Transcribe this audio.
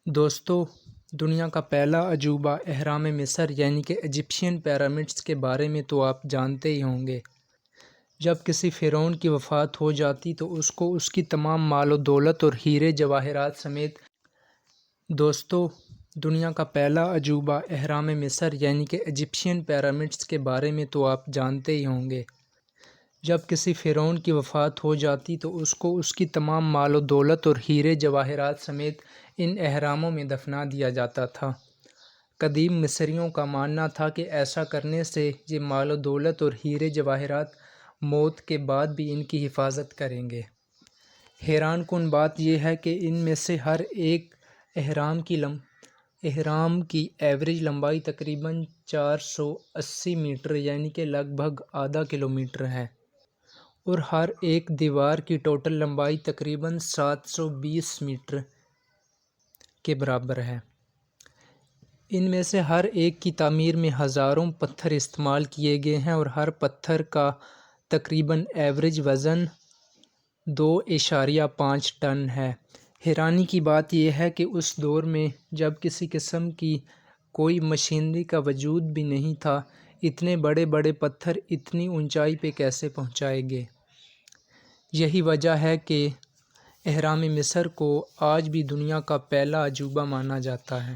دوستو، دنیا کا پہلا عجوبہ اہرام مصر یعنی کہ ایجپشین پیرامڈز کے بارے میں تو آپ جانتے ہی ہوں گے۔ جب کسی فرعون کی وفات ہو جاتی تو اس کو اس کی تمام مال و دولت اور ہیرے جواہرات سمیت دوستو، دنیا کا پہلا عجوبہ اہرام مصر یعنی کہ ایجپشین پیرامڈز کے بارے میں تو آپ جانتے ہی ہوں گے۔ جب کسی فرعون کی وفات ہو جاتی تو اس کو اس کی تمام مال و دولت اور ہیرے جواہرات سمیت ان اہراموں میں دفنا دیا جاتا تھا۔ قدیم مصریوں کا ماننا تھا کہ ایسا کرنے سے یہ مال و دولت اور ہیرے جواہرات موت کے بعد بھی ان کی حفاظت کریں گے۔ حیران کن بات یہ ہے کہ ان میں سے ہر ایک اہرام کی ایوریج لمبائی تقریباً 480 میٹر یعنی کہ لگ بھگ آدھا کلومیٹر ہے، اور ہر ایک دیوار کی ٹوٹل لمبائی تقریباً 720 میٹر کے برابر ہے۔ ان میں سے ہر ایک کی تعمیر میں ہزاروں پتھر استعمال کیے گئے ہیں، اور ہر پتھر کا تقریباً ایوریج وزن 2.5 ٹن ہے۔ حیرانی کی بات یہ ہے کہ اس دور میں جب کسی قسم کی کوئی مشینری کا وجود بھی نہیں تھا، اتنے بڑے بڑے پتھر اتنی اونچائی پہ کیسے پہنچائے گئے؟ یہی وجہ ہے کہ اہرام مصر کو آج بھی دنیا کا پہلا عجوبہ مانا جاتا ہے۔